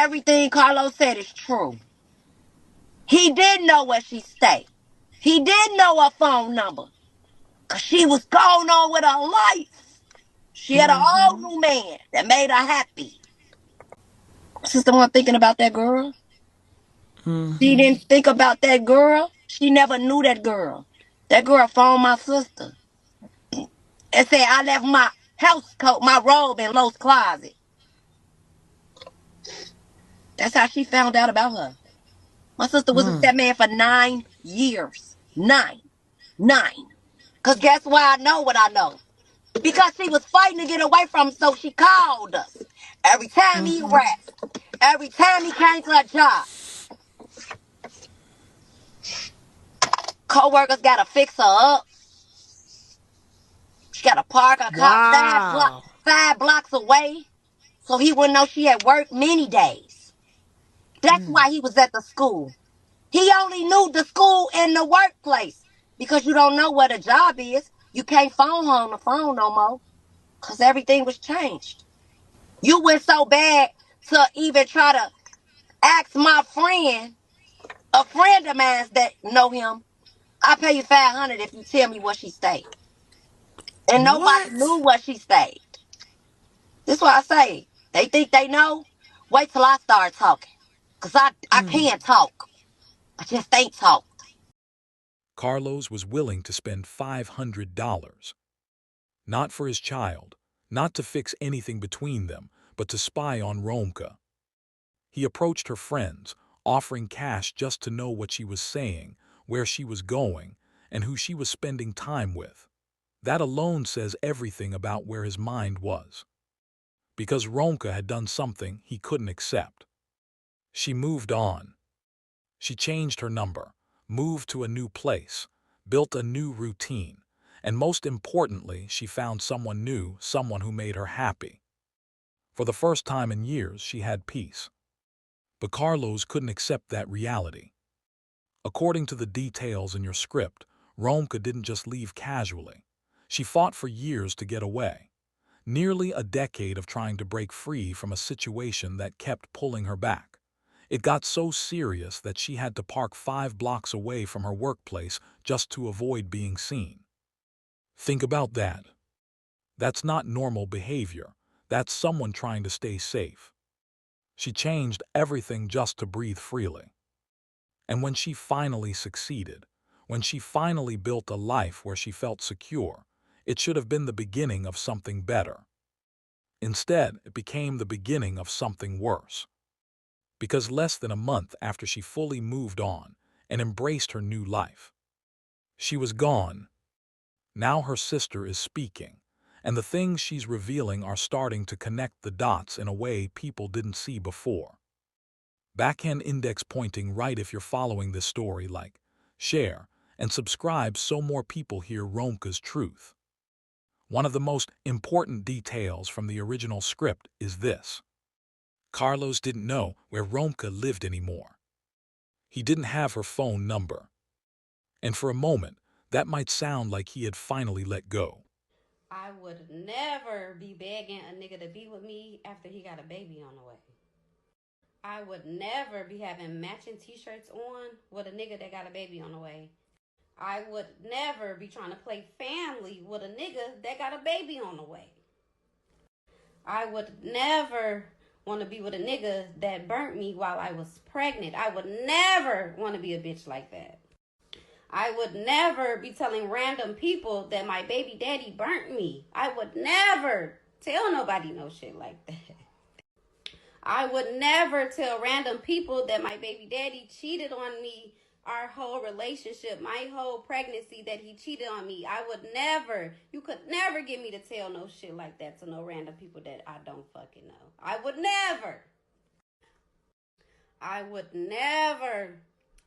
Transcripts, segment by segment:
everything Carlos said is true. He did know where she stayed. He did know her phone number. Cause she was going on with her life. She had a whole Mm-hmm. new man that made her happy. Sister wasn't thinking about that girl. She Mm-hmm. didn't think about that girl. She never knew that girl. That girl phoned my sister and said I left my house coat, my robe in Lo's closet. That's how she found out about her. My sister was with that man for 9 years. Nine. Cause guess why I know what I know? Because she was fighting to get away from him, so she called us. Every time he Mm-hmm. harassed, every time he came to her job, co-workers gotta fix her up. She gotta park her car Wow. 5 blocks away, so he wouldn't know she had worked many days. That's Mm. why he was at the school. He only knew the school and the workplace. Because you don't know what a job is, you can't phone her on the phone no more. Because everything was changed. You went so bad to even try to ask my friend, a friend of mine that know him, I'll pay you 500 if you tell me where she stayed. And nobody knew What? where she stayed. This is why I say, they think they know. Wait till I start talking. Because I Mm. can talk. I just ain't talk. Carlos was willing to spend $500, not for his child, not to fix anything between them, but to spy on Romeca. He approached her friends, offering cash just to know what she was saying, where she was going, and who she was spending time with. That alone says everything about where his mind was. Because Romeca had done something he couldn't accept. She moved on. She changed her number, moved to a new place, built a new routine, and most importantly, she found someone new, someone who made her happy. For the first time in years, she had peace. But Carlos couldn't accept that reality. According to the details in your script, Romeca didn't just leave casually. She fought for years to get away. Nearly a decade of trying to break free from a situation that kept pulling her back. It got so serious that she had to park 5 blocks away from her workplace just to avoid being seen. Think about that. That's not normal behavior. That's someone trying to stay safe. She changed everything just to breathe freely. And when she finally succeeded, when she finally built a life where she felt secure, it should have been the beginning of something better. Instead, it became the beginning of something worse. Because less than a month after she fully moved on and embraced her new life, she was gone. Now her sister is speaking, and the things she's revealing are starting to connect the dots in a way people didn't see before. Backhand index pointing right if you're following this story, like, share, and subscribe so more people hear Romeca's truth. One of the most important details from the original script is this. Carlos didn't know where Romeca lived anymore. He didn't have her phone number. And for a moment, that might sound like he had finally let go. I would never be begging a nigga to be with me after he got a baby on the way. I would never be having matching t-shirts on with a nigga that got a baby on the way. I would never be trying to play family with a nigga that got a baby on the way. I would never want to be with a nigga that burnt me while I was pregnant. I would never want to be a bitch like that. I would never be telling random people that my baby daddy burnt me. I would never tell nobody no shit like that. I would never tell random people that my baby daddy cheated on me our whole relationship, my whole pregnancy, that he cheated on me. I would never, you could never get me to tell no shit like that to no random people that I don't fucking know. I would never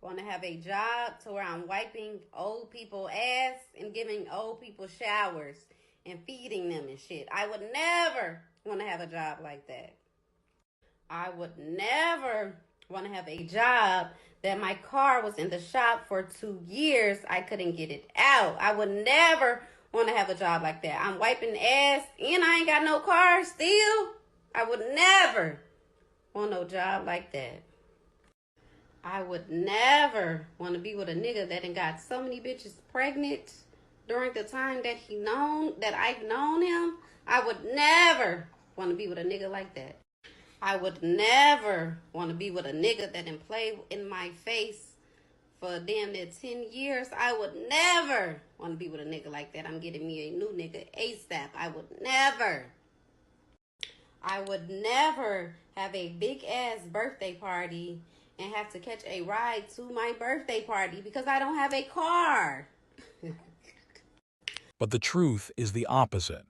want to have a job to where I'm wiping old people ass and giving old people showers and feeding them and shit. I would never want to have a job like that. I would never want to have a job that my car was in the shop for 2 years. I couldn't get it out. I would never want to have a job like that. I'm wiping ass and I ain't got no car still. I would never. Want no job like that. I would never want to be with a nigga that done got so many bitches pregnant during the time that I've known him. I would never want to be with a nigga like that. I would never want to be with a nigga that done play in my face for damn near 10 years. I would never want to be with a nigga like that. I'm getting me a new nigga ASAP. I would never have a big ass birthday party and have to catch a ride to my birthday party because I don't have a car. But the truth is the opposite.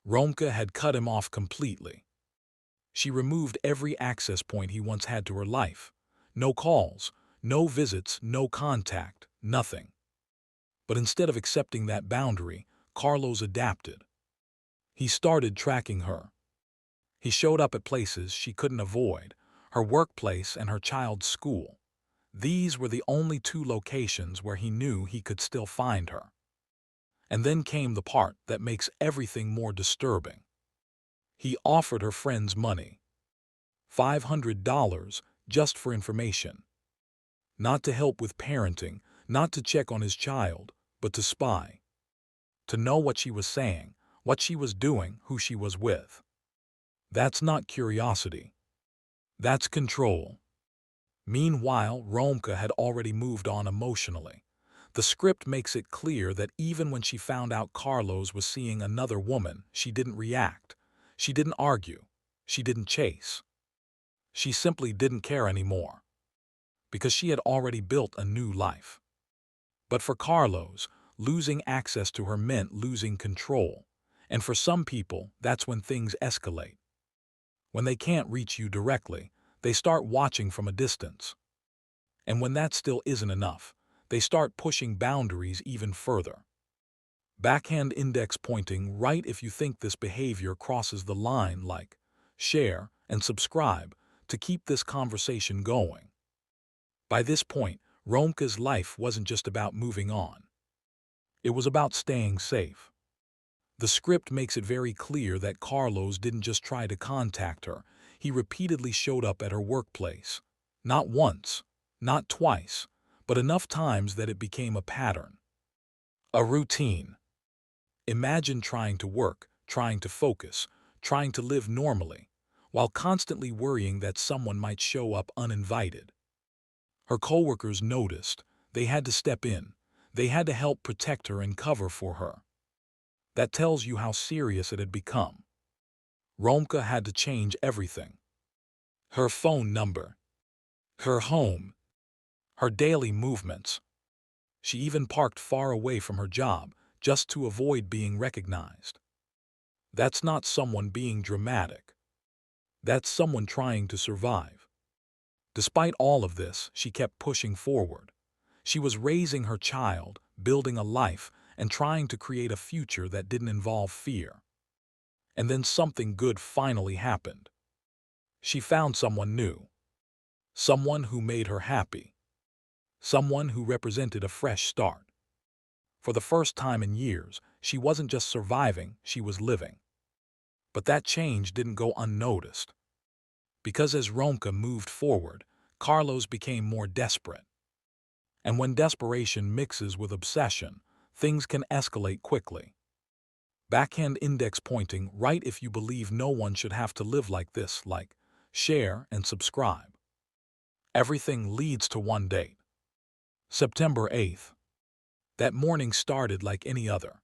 Romeca had cut him off completely. She removed every access point he once had to her life. No calls, no visits, no contact, nothing. But instead of accepting that boundary, Carlos adapted. He started tracking her. He showed up at places she couldn't avoid, her workplace and her child's school. These were the only two locations where he knew he could still find her. And then came the part that makes everything more disturbing. He offered her friends money. $500 just for information. Not to help with parenting, not to check on his child, but to spy. To know what she was saying, what she was doing, who she was with. That's not curiosity. That's control. Meanwhile, Romeca had already moved on emotionally. The script makes it clear that even when she found out Carlos was seeing another woman, she didn't react. She didn't argue. She didn't chase. She simply didn't care anymore. Because she had already built a new life. But for Carlos, losing access to her meant losing control. And for some people, that's when things escalate. When they can't reach you directly, they start watching from a distance. And when that still isn't enough, they start pushing boundaries even further. Backhand index pointing right if you think this behavior crosses the line, like share and subscribe to keep this conversation going. By this point, Romeca's life wasn't just about moving on. It was about staying safe. The script makes it very clear that Carlos didn't just try to contact her, he repeatedly showed up at her workplace. Not once, not twice, but enough times that it became a pattern. A routine. Imagine trying to work, trying to focus, trying to live normally, while constantly worrying that someone might show up uninvited. Her coworkers noticed. They had to step in. They had to help protect her and cover for her. That tells you how serious it had become. Romeca had to change everything. Her phone number, her home, her daily movements. She even parked far away from her job just to avoid being recognized. That's not someone being dramatic. That's someone trying to survive. Despite all of this, she kept pushing forward. She was raising her child, building a life, and trying to create a future that didn't involve fear. And then something good finally happened. She found someone new. Someone who made her happy. Someone who represented a fresh start. For the first time in years, she wasn't just surviving, she was living. But that change didn't go unnoticed. Because as Romeca moved forward, Carlos became more desperate. And when desperation mixes with obsession, things can escalate quickly. Backhand index pointing right if you believe no one should have to live like this, like share and subscribe. Everything leads to one date. September 8th. That morning started like any other.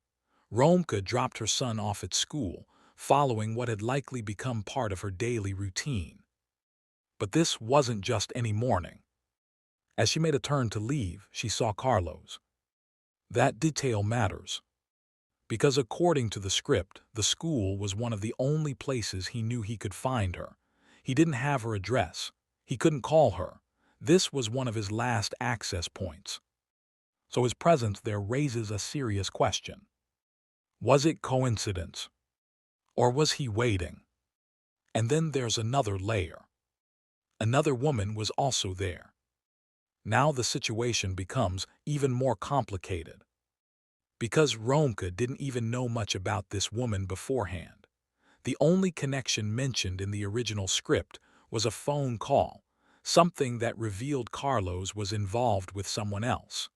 Romeca dropped her son off at school, following what had likely become part of her daily routine. But this wasn't just any morning. As she made a turn to leave, she saw Carlos. That detail matters. Because according to the script, the school was one of the only places he knew he could find her. He didn't have her address. He couldn't call her. This was one of his last access points. So his presence there raises a serious question. Was it coincidence? Or was he waiting? And then there's another layer. Another woman was also there. Now the situation becomes even more complicated. Because Romeca didn't even know much about this woman beforehand. The only connection mentioned in the original script was a phone call, something that revealed Carlos was involved with someone else.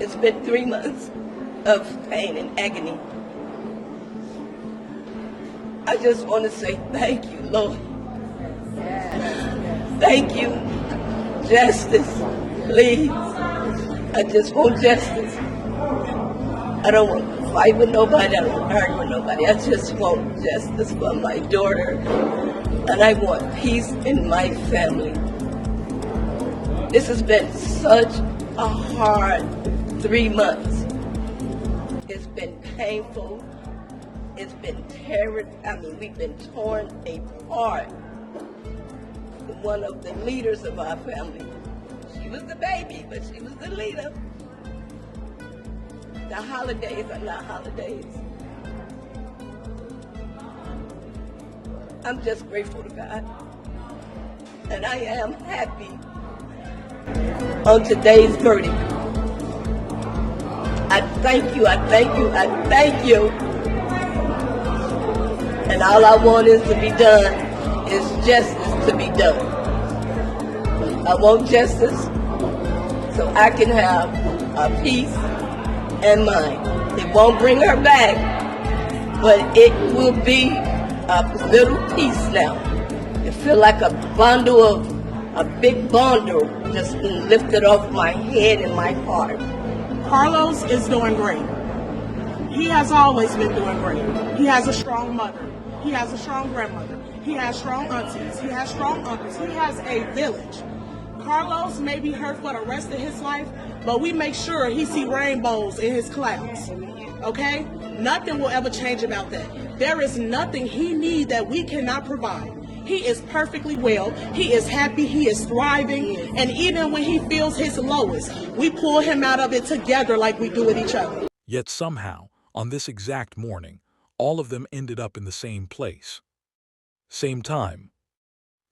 It's been 3 months of pain and agony. I just want to say thank you, Lord. Thank you. Justice, please. I just want justice. I don't want to fight with nobody. I don't want to argue with nobody. I just want justice for my daughter. And I want peace in my family. This has been such a hard 3 months. It's been painful. It's been terrible. We've been torn apart. One of the leaders of our family. She was the baby, but she was the leader. The holidays are not holidays. I'm just grateful to God. And I am happy on today's verdict. I thank you, I thank you, I thank you. And all I want is to be done, is justice to be done. I want justice so I can have a peace and mind. It won't bring her back, but it will be a little peace now. It feels like a big bundle just lifted off my head and my heart. Carlos is doing great. He has always been doing great. He has a strong mother. He has a strong grandmother. He has strong aunties. He has strong uncles. He has a village. Carlos may be hurt for the rest of his life, but we make sure he see rainbows in his clouds. Okay? Nothing will ever change about that. There is nothing he needs that we cannot provide. He is perfectly well. He is happy. He is thriving. And even when he feels his lowest, we pull him out of it together like we do with each other. Yet somehow, on this exact morning, all of them ended up in the same place. Same time.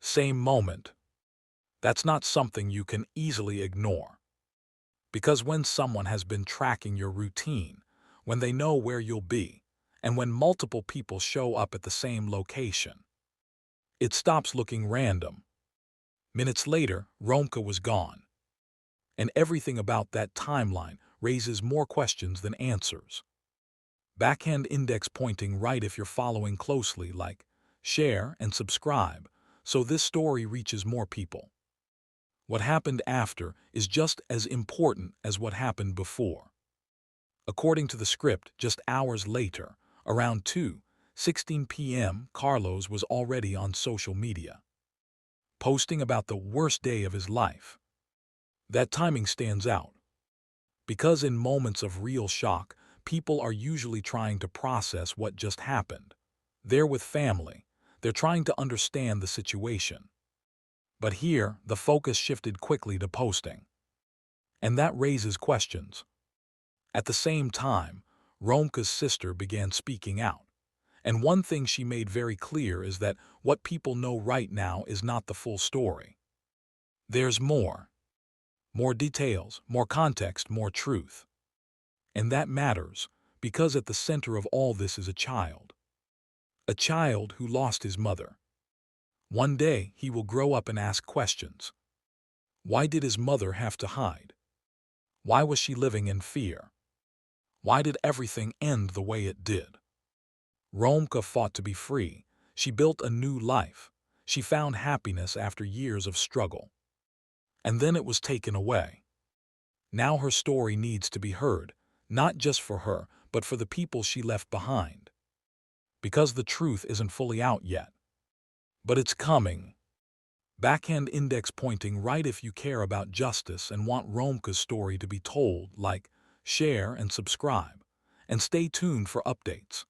Same moment. That's not something you can easily ignore. Because when someone has been tracking your routine, when they know where you'll be, and when multiple people show up at the same location, it stops looking random. Minutes later, Romeca was gone. And everything about that timeline raises more questions than answers. Backhand index pointing right if you're following closely, like share and subscribe, so this story reaches more people. What happened after is just as important as what happened before. According to the script, just hours later, around 2:16 p.m., Carlos was already on social media, posting about the worst day of his life. That timing stands out, because in moments of real shock, people are usually trying to process what just happened. They're with family. They're trying to understand the situation. But here, the focus shifted quickly to posting. And that raises questions. At the same time, Romeca's sister began speaking out. And one thing she made very clear is that what people know right now is not the full story. There's more. More details, more context, more truth. And that matters, because at the center of all this is a child. A child who lost his mother. One day, he will grow up and ask questions. Why did his mother have to hide? Why was she living in fear? Why did everything end the way it did? Romeca fought to be free. She built a new life. She found happiness after years of struggle. And then it was taken away. Now her story needs to be heard, not just for her, but for the people she left behind. Because the truth isn't fully out yet. But it's coming. Backhand index pointing right if you care about justice and want Romeca's story to be told, like, share and subscribe. And stay tuned for updates.